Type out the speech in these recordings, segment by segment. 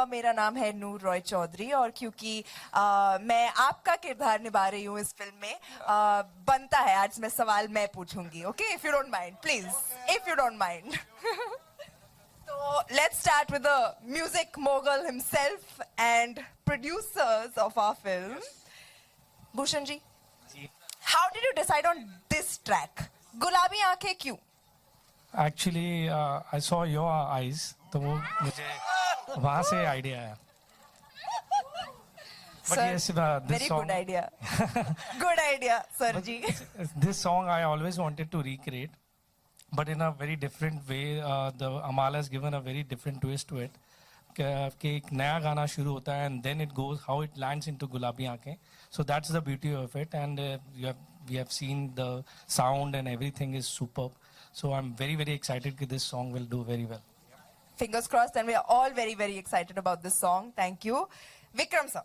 मेरा नाम है नूर रॉय चौधरी और क्योंकि मैं आपका किरदार निभा रही हूँ इस फिल्म में, बनता है आज मैं सवाल मैं पूछूंगी. Okay, if you don't mind please, if you don't mind. So let's start with the music mogul himself and producers of our film. Bhushan ji, how did you decide on this track? गुलाबी आंखें क्यों? Actually, I saw your eyes, तो वो मुझे वहाँ से idea आया. But Sir, yes, this very song, good idea. Good idea, sir ji. This song I always wanted to recreate, but in a very different way. The Amal has given a very different twist to it. कि एक नया गाना शुरू होता है and then it goes how it lands into गुलाबी आंखें. So that's the beauty of it, and we have seen the sound and everything is superb. So I'm very, very excited that this song will do very well. Fingers crossed, and we are all very, very excited about this song. Thank you. Vikram sir.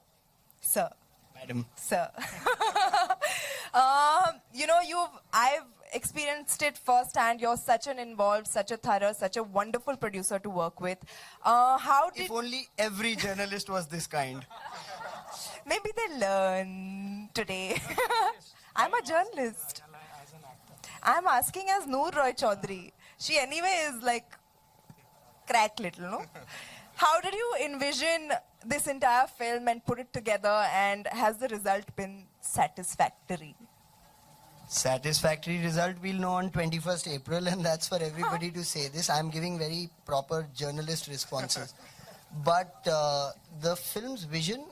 Sir. Madam. Sir. You know, I've experienced it firsthand. You're such an involved, such a thorough, such a wonderful producer to work with. How did... If only every journalist was this kind. Maybe they learn today. I'm a journalist. I'm asking as Noor Roy Chaudhary. She anyway is like crack little, no? How did you envision this entire film and put it together, and has the result been satisfactory? Satisfactory result we'll know on 21st April, and that's for everybody to say this. I'm giving very proper journalist responses. But the film's vision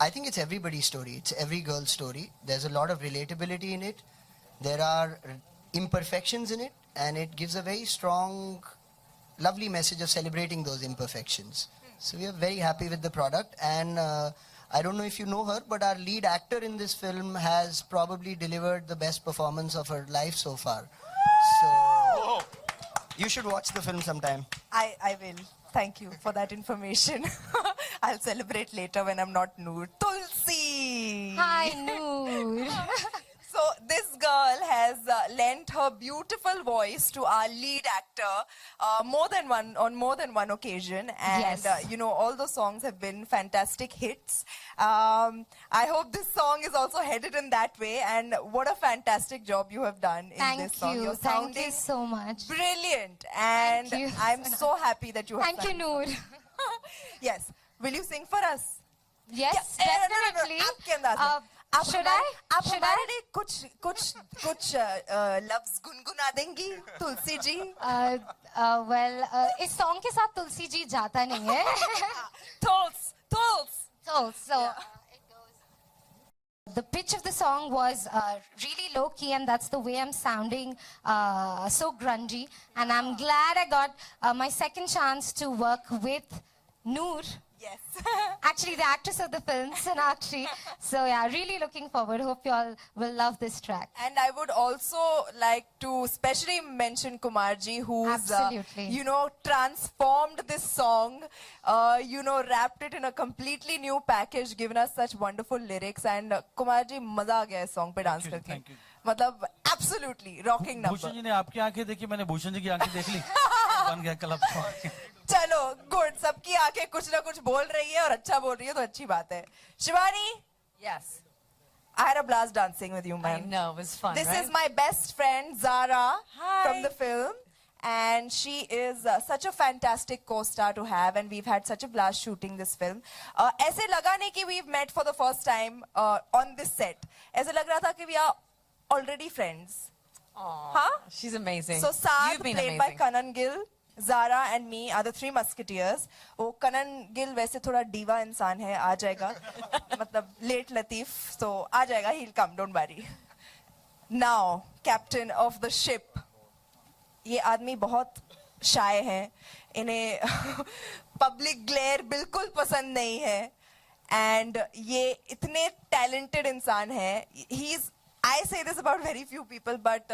I think it's everybody's story. It's every girl's story. There's a lot of relatability in it. There are imperfections in it, and it gives a very strong, lovely message of celebrating those imperfections. So we are very happy with the product, and I don't know if you know her, but our lead actor in this film has probably delivered the best performance of her life so far. So you should watch the film sometime. I will. Thank you for that information. I'll celebrate later when I'm not Noor. Tulsi! Hi, Noor. So this girl has lent her beautiful voice to our lead actor on more than one occasion, and Yes. all those songs have been fantastic hits. I hope this song is also headed in that way, and what a fantastic job you have done in Thank this song. you. You're Thank you sounding so much. brilliant, and Thank you. I'm so happy that you have Thank you, sung. Noor. Yes. Will you sing for us? Yes, Yeah, no, no, no, definitely. आपके अंदाज में। आप Should हमारे- I? आप Should हमारे I? लिए कुछ लफ्ज गुनगुना देंगी तुलसी जी? इस सॉन्ग के साथ तुलसी जी जाता नहीं है. Tulsi. So it goes. The pitch of the song was really low key, and that's the way I'm sounding, so grungy. And I'm glad I got my second chance to work with Noor. Yes. Actually, the actress of the film, Sonakshi. So yeah, really looking forward. Hope you all will love this track. And I would also like to specially mention Kumarji, who's, Absolutely. transformed this song, wrapped it in a completely new package, given us such wonderful lyrics. And Kumarji, मजा आ गया इस song पे dance करके. Thank you. मतलब absolutely rocking number. Bhushan ji ने आपकी आंखें देखी, मैंने भूषण जी की आंखें देख ली. बन गया क्लब. चलो गुड, सबकी आंखें कुछ ना कुछ बोल रही है और अच्छा बोल रही है तो अच्छी बात है. Shivani, Yes, I had a blast dancing with you, I man. know, it was fun, This right? is my best friend Zara Hi. from the film, and she is such a fantastic co-star to have, and we've had such a blast shooting this film. ऐसे लगा नहीं कि we've met for the first time on this set. ऐसे लग रहा था कि we are already friends. Aw, Huh? She's amazing. So Saad, You've been played by amazing. Kanan Gill, Zara and me are the three musketeers. वो Kanan Gill वैसे थोड़ा diva इंसान है, आ जाएगा. मतलब late Latif, so आ जाएगा. He'll come, don't worry. Now, captain of the ship. ये आदमी बहुत shy है. इन्हें public glare बिल्कुल पसंद नहीं है. And ये इतने talented इंसान है. I say this about very few people, but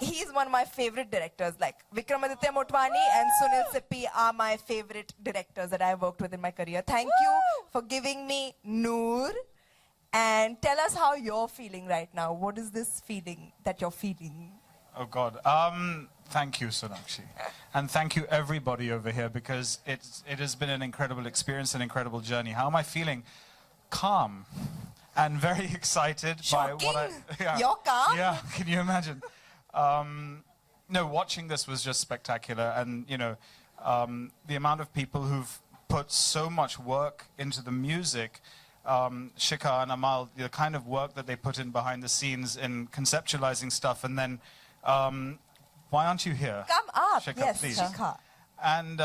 he's one of my favorite directors. Like Vikramaditya Motwani and Sunil Sippi are my favorite directors that I've worked with in my career. Thank you for giving me Noor. And tell us how you're feeling right now. What is this feeling that you're feeling? Oh God. Thank you, Sonakshi, and thank you everybody over here, because it has been an incredible experience, an incredible journey. How am I feeling? Calm and very excited by what I. Shocking. You're calm? Yeah. Can you imagine? No, watching this was just spectacular, and the amount of people who've put so much work into the music. Shikha and Amal, the kind of work that they put in behind the scenes in conceptualizing stuff, and then why aren't you here? Come up. Shikha, Yes, please. Shikha. And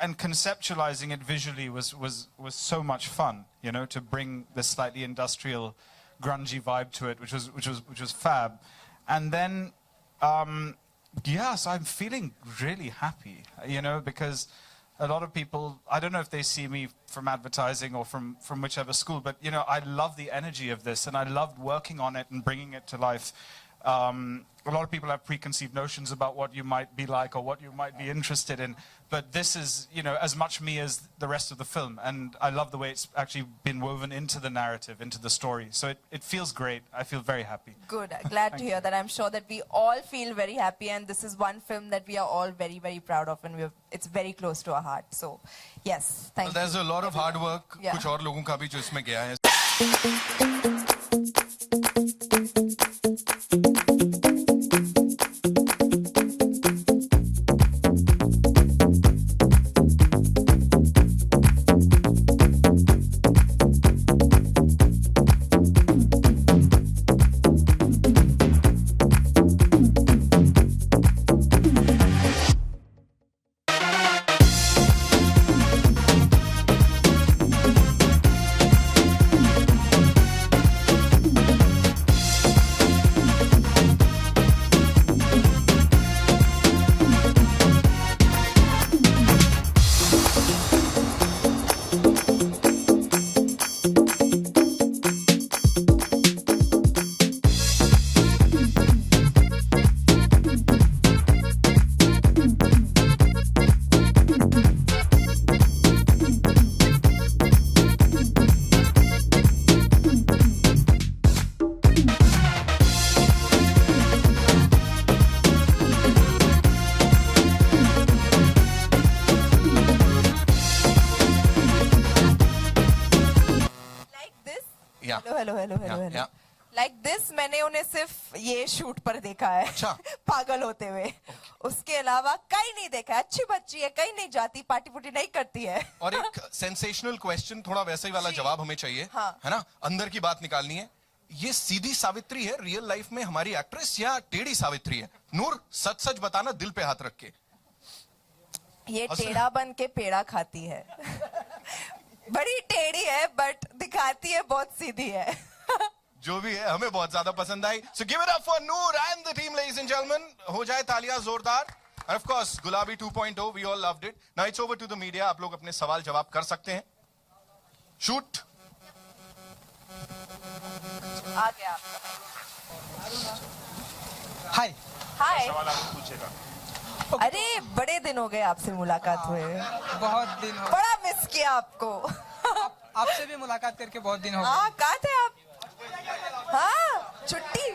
and conceptualizing it visually was so much fun. To bring this slightly industrial, grungy vibe to it, which was fab. And then so I'm feeling really happy. Because a lot of people, I don't know if they see me from advertising or from whichever school, but I love the energy of this, and I loved working on it and bringing it to life. A lot of people have preconceived notions about what you might be like or what you might be interested in, but this is as much me as the rest of the film, and I love the way it's actually been woven into the narrative, into the story. So it feels great. I feel very happy. Good. Glad to hear that. I'm sure that we all feel very happy, and this is one film that we are all very, very proud of, and it's very close to our heart. So, yes, thank you. There's a lot of hard work. Yeah. कुछ और लोगों का भी जो इसमें गया है. Hello hello hello Yeah, hello yeah. Like this मैंने उन्हें सिर्फ ये शूट पर देखा है अच्छा। पागल होते हुए उसके अलावा कहीं नहीं देखा है। अच्छी बच्ची है, कहीं नहीं जाती, पार्टी पुटी नहीं करती है। और एक सेंसेशनल क्वेश्चन, थोड़ा वैसे ही वाला जवाब हमें चाहिए, हाँ। है ना? अंदर की बात निकालनी है। ये सीधी सावित्री है रियल लाइफ में हमारी एक्ट्रेस, या टेढ़ी सावित्री है? नूर, सच सच बताना, दिल पे हाथ रख के। ये टेढ़ा बन के पेड़ा खाती है। बड़ी टेढ़ी है बट दिखाती है बहुत सीधी है। जो भी है, हमें बहुत ज्यादा पसंद आई। So give it up for Noor and the team, ladies and gentleman. हो जाए तालियां जोरदार। And of course Gulabi 2.0, we all loved it. Now it's over to the media. आप लोग अपने सवाल जवाब कर सकते हैं। शूट। आ गया आपका। हाय। हाय। सवाल आपको पूछेगा। अरे बड़े दिन हो गए आपसे मुलाकात हुए। बहुत दिन हो बड़ा मिस किया आपको। आपसे भी मुलाकात करके बहुत दिन हो गए। हाँ, कहाँ थे आप? हाँ, छुट्टी।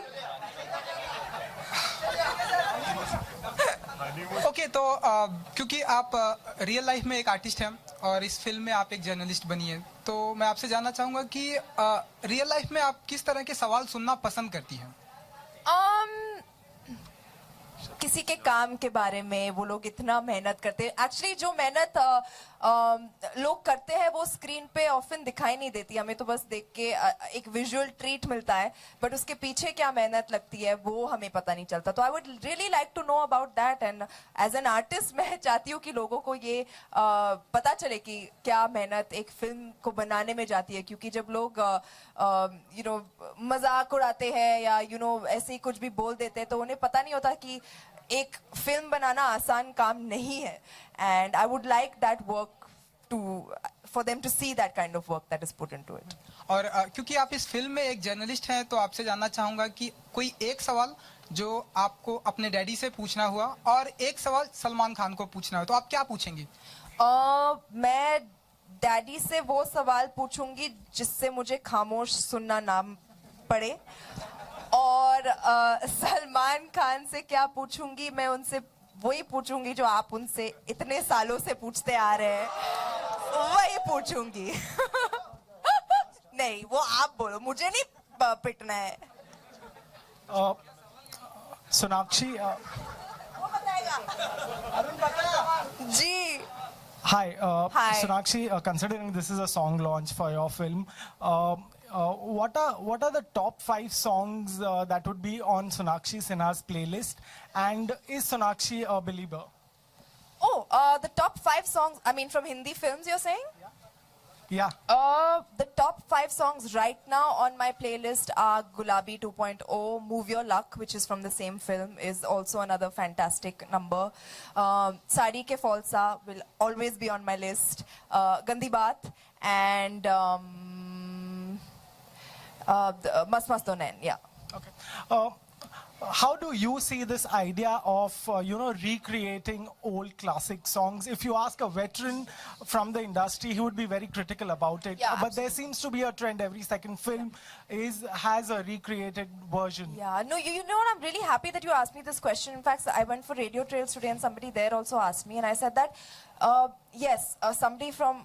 ओके, तो क्योंकि आप रियल लाइफ में एक आर्टिस्ट हैं और इस फिल्म में आप एक जर्नलिस्ट बनी है, तो मैं आपसे जानना चाहूंगा कि रियल लाइफ में आप किस तरह के सवाल सुनना पसंद करती हैं? किसी के काम के बारे में, वो लोग इतना मेहनत करते हैं। एक्चुअली जो मेहनत लोग करते हैं वो स्क्रीन पे ऑफन दिखाई नहीं देती, हमें तो बस देख के एक विजुअल ट्रीट मिलता है, बट उसके पीछे क्या मेहनत लगती है वो हमें पता नहीं चलता। तो I would really like to know about that, and as an artist मैं चाहती हूँ कि लोगों को ये पता चले कि क्या मेहनत एक फिल्म को बनाने में जाती है। क्योंकि जब लोग मजाक उड़ाते हैं या ऐसे ही कुछ भी बोल देते हैं, तो उन्हें पता नहीं होता कि एक फिल्म बनाना आसान काम नहीं है। And I would like that work for them to see that kind of work that is put into it. और क्योंकि आप इस फिल्म में एक जर्नलिस्ट हैं, तो आपसे जानना चाहूंगा कि कोई एक सवाल जो आपको अपने डैडी से पूछना हुआ और एक सवाल सलमान खान को पूछना हो, तो आप क्या पूछेंगी? मैं डैडी से वो सवाल पूछूंगी जिससे मुझे खामोश सुनना ना पड़े, और सलमान खान से क्या पूछूंगी, मैं उनसे वही पूछूंगी जो आप उनसे इतने सालों से पूछते आ रहे हैं, वही पूछूंगी। नहीं, वो आप बोलो, मुझे नहीं पिटना है। सोनाक्षी, वो बताएगा। जी। Hi, Hi. Sonakshi, considering this is a song launch for your film, what are the top 5 songs that would be on Sonakshi Sinha's playlist? And is Sonakshi a believer? Oh, the top 5 songs, I mean from Hindi films you're saying? Yeah. The top 5 songs right now on my playlist are Gulabi 2.0, Move Your Luck, which is from the same film, is also another fantastic number. Sari Ke Falsa will always be on my list. Gandhi Baat and Mast Mast Do Nain, yeah. Okay. How do you see this idea of, recreating old classic songs? If you ask a veteran from the industry, he would be very critical about it. Yeah, but there seems to be a trend. Every second film has a recreated version. Yeah, no, you know what? I'm really happy that you asked me this question. In fact, I went for Radio Trails today and somebody there also asked me, and I said that, yes, somebody from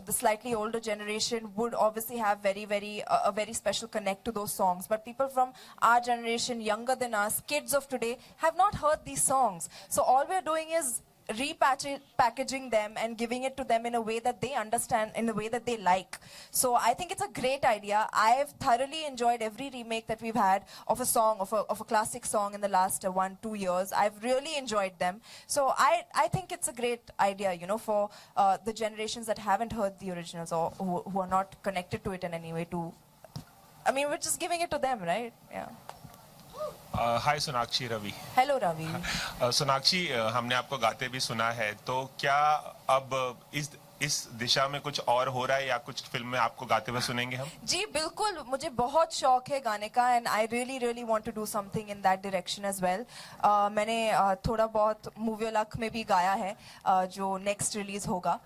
the slightly older generation would obviously have a very special connect to those songs, but people from our generation, younger than us, kids of today, have not heard these songs. So all we're doing is repackaging them and giving it to them in a way that they understand, in a way that they like. So I think it's a great idea. I've thoroughly enjoyed every remake that we've had of a song, of a classic song in the last 1-2 years. I've really enjoyed them. So I think it's a great idea, for the generations that haven't heard the originals or who are not connected to it in any way I mean, we're just giving it to them, right? Yeah. Hi Sonakshi, Ravi. Hello Ravi. Sonakshi, हमने आपको गाते भी सुना है, तो क्या अब इस दिशा में कुछ और हो रहा है या कुछ फिल्म में आपको गाते हुए सुनेंगे हम? जी बिल्कुल, मुझे बहुत शौक है गाने का, and I really want to do something in that direction as well. मैंने थोड़ा बहुत मूव योर लक में भी गाया है, जो नेक्स्ट रिलीज होगा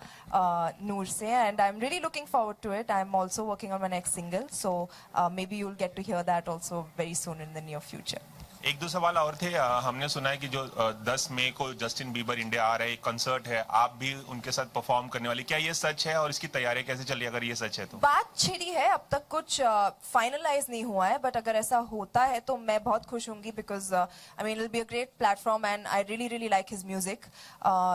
नूर से, and I am really looking forward to it. I am also working on my next single, so maybe you will get to hear that also very soon in the near future. एक दो सवाल और थे। हमने सुना है कि जो 10 मई को जस्टिन बीबर इंडिया आ रहे हैं, एक कंसर्ट है, आप भी उनके साथ परफॉर्म करने वाली, क्या ये सच है और इसकी तैयारी कैसे चल रही है अगर ये सच है तो? बात छिड़ी है, अब तक कुछ फाइनलाइज नहीं हुआ है, बट अगर ऐसा होता है तो मैं बहुत खुश होंगी, because I mean it will be a great platform and I really like his music.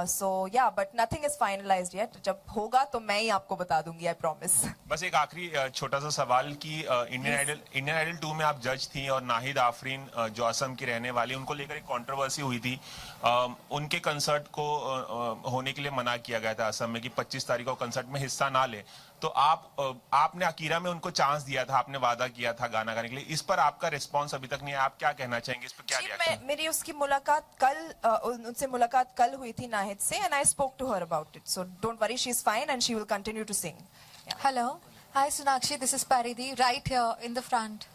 So ya, but nothing is finalised yet. जब होगा तो मैं ही आपको बता दूंगी, आई प्रॉमिस। बस एक आखिरी छोटा सा सवाल कि इंडियन आइडल 2 में आप जज थी और नाहिद आफरीन जो असम की रहने वाली, उनको लेकर एक कंट्रोवर्सी हुई थी। उनके कंसर्ट को होने के लिए मना किया गया था असम में कि 25 तारीख को कंसर्ट में हिस्सा ना ले। तो आपने अकीरा में उनको चांस दिया था, आपने वादा किया था गाना गाने के लिए, इस पर आपका रिस्पांस अभी तक नहीं है, आप क्या कहना चाहेंगे इस पर? क्या रिएक्शन? मेरी उसकी मुलाकात उनसे मुलाकात कल हुई थी नाहिद से, and I spoke to her about it, so don't worry, she is fine and she will continue to sing. Hello. Hi, Sonakshi. This is Paridhi, right here in the front.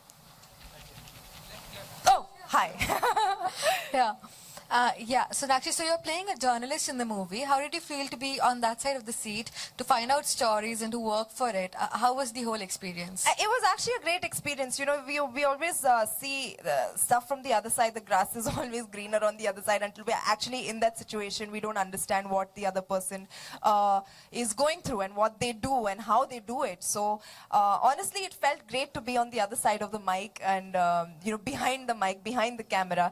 Oh, hi. Yeah. Yeah, Sonakshi, so you're playing a journalist in the movie. How did you feel to be on that side of the seat, to find out stories and to work for it? How was the whole experience? It was actually a great experience. You know, we always see stuff from the other side. The grass is always greener on the other side. Until we're actually in that situation, we don't understand what the other person is going through and what they do and how they do it. So honestly, it felt great to be on the other side of the mic and you know, behind the mic, behind the camera.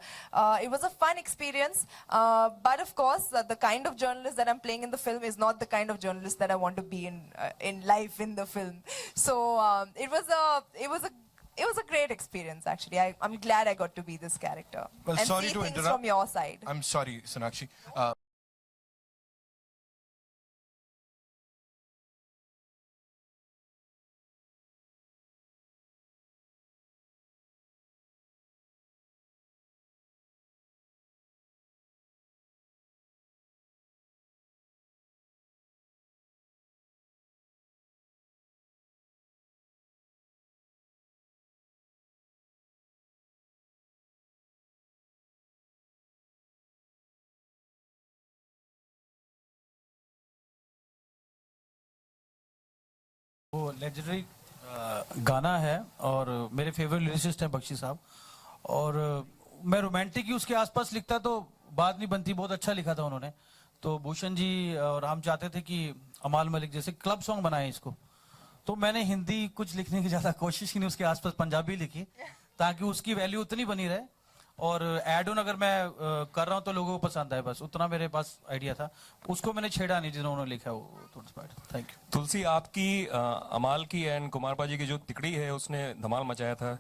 It was a fun experience. But of course, the kind of journalist that I'm playing in the film is not the kind of journalist that I want to be in life in the film. So it was a great experience actually. I'm glad I got to be this character. Well, and sorry see to things interrupt. from your side. I'm sorry, Sonakshi. वो legendary गाना है और मेरे favourite lyricist हैं बख्शी साहब, और मैं romantic ही उसके आसपास लिखता तो बात नहीं बनती। बहुत अच्छा लिखा था उन्होंने, तो भूषण जी और हम चाहते थे कि अमाल मलिक जैसे क्लब सॉन्ग बनाए इसको, तो मैंने हिंदी कुछ लिखने की ज्यादा कोशिश की नहीं, उसके आसपास पंजाबी लिखी ताकि उसकी वैल्यू उतनी बनी रहे, और एड ऑन अगर मैं कर रहा हूँ तो लोगों को पसंद आए, बस उतना मेरे पास आइडिया था। उसको मैंने छेड़ा नहीं जिन्होंने लिखा है वो। Thank you. तुलसी, आपकी अमाल की एंड कुमार पाजी की जो तिकड़ी है उसने धमाल मचाया था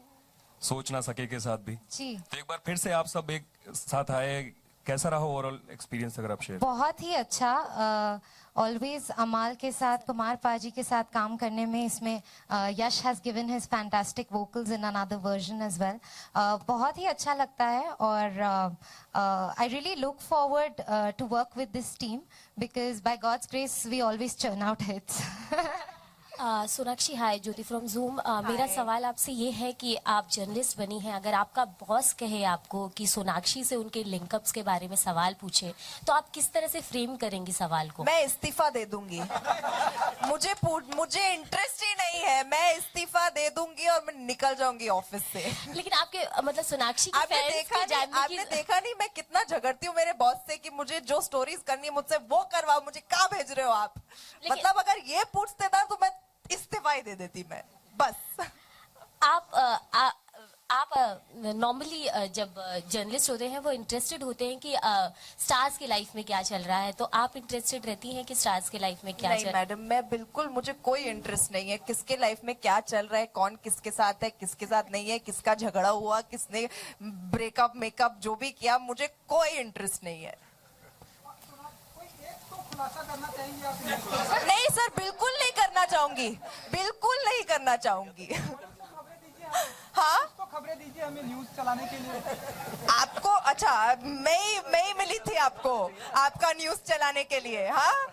सोच ना सके के साथ भी जी। तो एक बार फिर से आप सब एक साथ आए, कैसा रहा ओवरऑल एक्सपीरियंस अगर आप शेयर? बहुत ही अच्छा। ऑलवेज अमाल के साथ, कुमार पाजी के साथ काम करने में इसमें Yash has given his fantastic vocals in another version as well. बहुत ही अच्छा लगता है, और I really look forward to work with this team because by God's grace we always churn out hits. Sonakshi, hi, Jyoti from Zoom. मेरा सवाल आपसे ये है कि आप जर्नलिस्ट बनी हैं, अगर आपका बॉस कहे आपको कि सोनाक्षी से उनके लिंकअप्स के बारे में सवाल पूछे तो आप किस तरह से फ्रेम करेंगी सवाल को? मैं इस्तीफा दे दूंगी। मुझे इंटरेस्ट ही नहीं है, मैं इस्तीफा दे दूंगी और मैं निकल जाऊंगी ऑफिस से। लेकिन आपके मतलब सोनाक्षी की आपने देखा नहीं मैं कितना झगड़ती हूँ मेरे बॉस से कि मुझे जो स्टोरीज करनी है मुझसे वो करवाओ, मुझे कहाँ भेज रहे हो आप? मतलब अगर ये पूछते था तो मैं इस्तीफा ही दे देती मैं, बस। आप नॉर्मली जब जर्नलिस्ट होते हैं वो इंटरेस्टेड होते हैं कि स्टार्स की लाइफ में क्या चल रहा है, तो आप इंटरेस्टेड रहती हैं कि स्टार्स की लाइफ में क्या चल रहा है? मैडम, मैं बिल्कुल, मुझे कोई इंटरेस्ट नहीं है किसके लाइफ में क्या चल रहा है, कौन किसके साथ है, किसके साथ नहीं है, किसका झगड़ा हुआ, किसने ब्रेकअप मेकअप जो भी किया, मुझे कोई इंटरेस्ट नहीं है। नहीं सर, बिल्कुल नहीं करना चाहूंगी, बिल्कुल नहीं करना चाहूंगी। हाँ, तो खबरें दीजिए हमें न्यूज चलाने के लिए। आपको अच्छा, मैं ही मिली थी आपको आपका न्यूज चलाने के लिए? हाँ,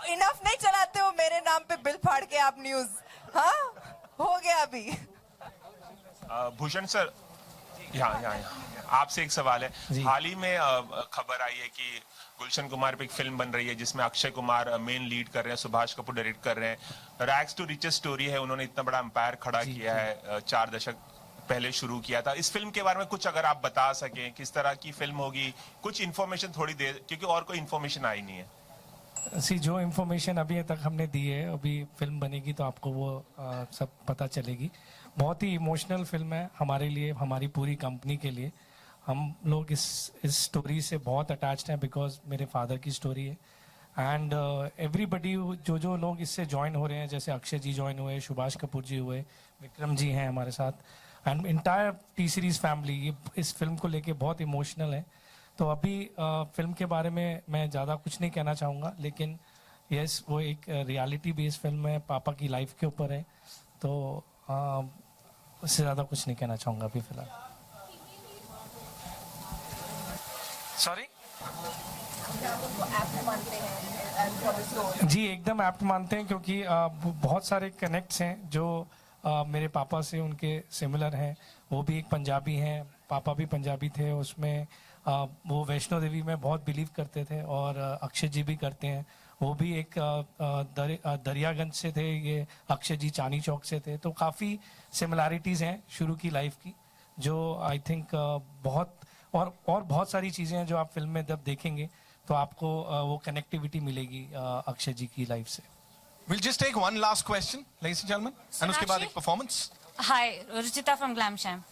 इनफ नहीं चलाते हो मेरे नाम पे बिल फाड़ के आप न्यूज? हाँ, हो गया अभी। भूषण सर, यहाँ आपसे एक सवाल है। हाल ही में खबर आई है कि गुलशन कुमार पे एक फिल्म बन रही है जिसमें अक्षय कुमार मेन लीड कर रहे हैं, सुभाष कपूर डायरेक्ट कर रहे हैं। रैग्स टू रिचेस स्टोरी है, उन्होंने इतना बड़ा एम्पायर खड़ा किया है 4 दशक पहले शुरू किया था। इस फिल्म के बारे में कुछ अगर आप बता सकें, किस तरह की फिल्म होगी, कुछ इन्फॉर्मेशन थोड़ी दे, क्योंकि और कोई इन्फॉर्मेशन आई नहीं है। जो इन्फॉर्मेशन अभी तक हमने दी है, अभी फिल्म बनेगी तो आपको वो सब पता चलेगी। बहुत ही इमोशनल फिल्म है हमारे लिए, हमारी पूरी कंपनी के लिए। हम लोग इस स्टोरी से बहुत अटैच्ड हैं बिकॉज मेरे फादर की स्टोरी है। एंड एवरीबडी जो लोग इससे ज्वाइन हो रहे हैं, जैसे अक्षय जी ज्वाइन हुए, सुभाष कपूर जी हुए, विक्रम जी हैं हमारे साथ, and entire T series family इस फिल्म को लेके बहुत इमोशनल है। तो अभी फिल्म के बारे में मैं ज़्यादा कुछ नहीं कहना चाहूँगा, लेकिन यस वो एक रियलिटी बेस्ड फिल्म है, पापा की लाइफ के ऊपर है, तो उससे ज़्यादा कुछ नहीं कहना चाहूँगा अभी फिलहाल। सॉरी जी, एकदम ऐप्ट मानते हैं क्योंकि बहुत सारे कनेक्ट्स हैं जो मेरे पापा से उनके सिमिलर हैं। वो भी एक पंजाबी हैं, पापा भी पंजाबी थे। उसमें वो वैष्णो देवी में बहुत बिलीव करते थे और अक्षय जी भी करते हैं। वो भी एक दरियागंज से थे, ये अक्षय जी चांदनी चौक से थे। तो काफ़ी सिमिलैरिटीज़ हैं शुरू की लाइफ की, जो आई थिंक बहुत और बहुत सारी चीज़ें हैं जो आप फिल्म में जब देखेंगे तो आपको वो कनेक्टिविटी मिलेगी अक्षय जी की लाइफ से। We'll just take one last question, ladies and gentlemen, and उसके बाद एक performance. Hi, Ruchita from Glamsham.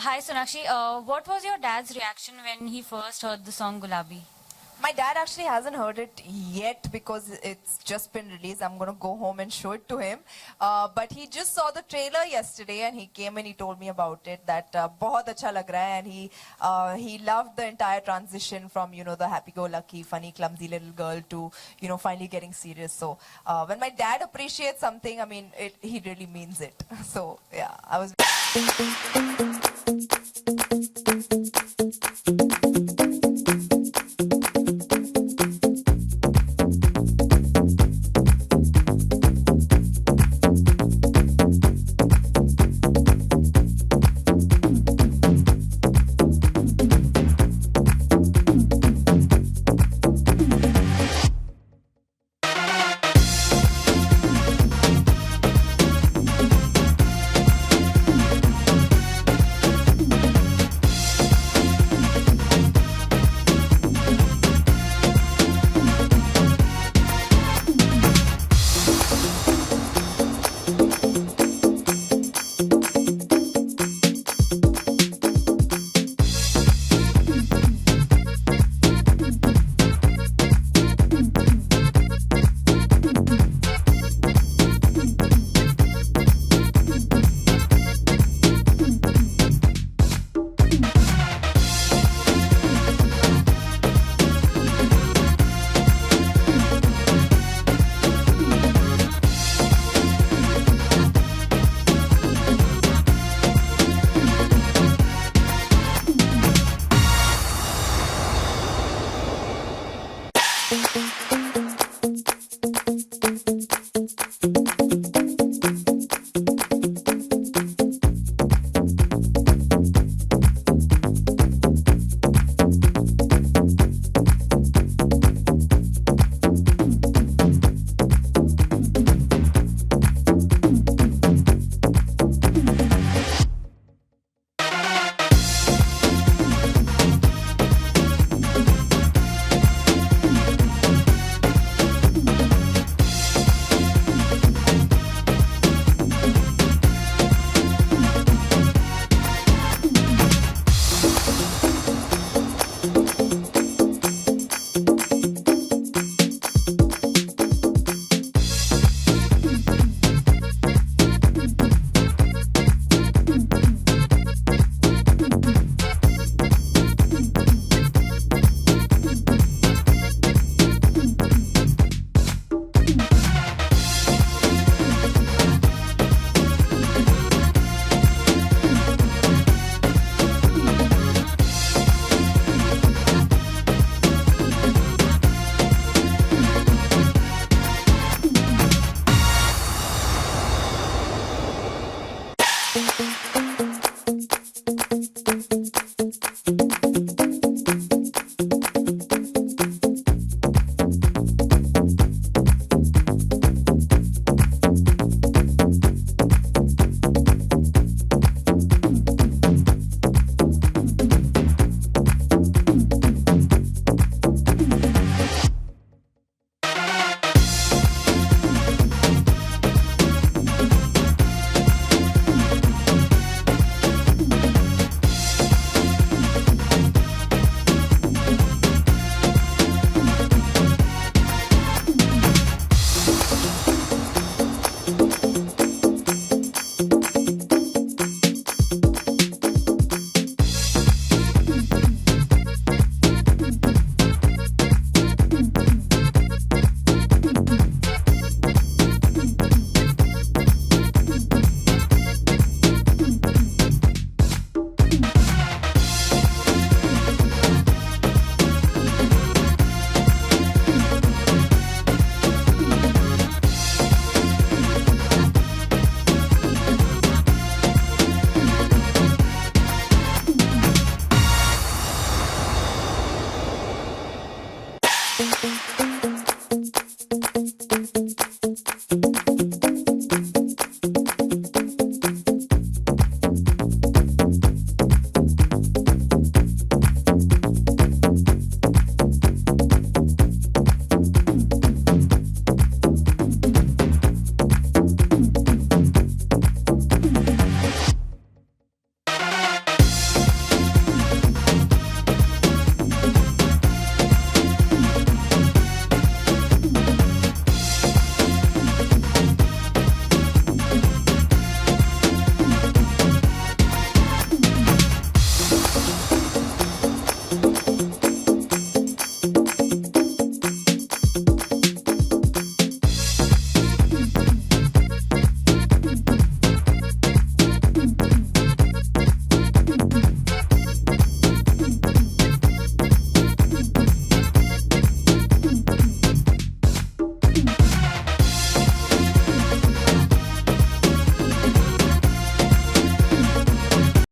Hi, Sonakshi. What was your dad's reaction when he first heard the song Gulabi? My dad actually hasn't heard it yet because it's just been released. I'm going to go home and show it to him. But he just saw the trailer yesterday and he came and he told me about it, that बहुत अच्छा लग रहा है, and he loved the entire transition from, you know, the happy-go-lucky, funny, clumsy little girl to, you know, finally getting serious. So when my dad appreciates something, I mean, he really means it. So yeah, I was... Thank you.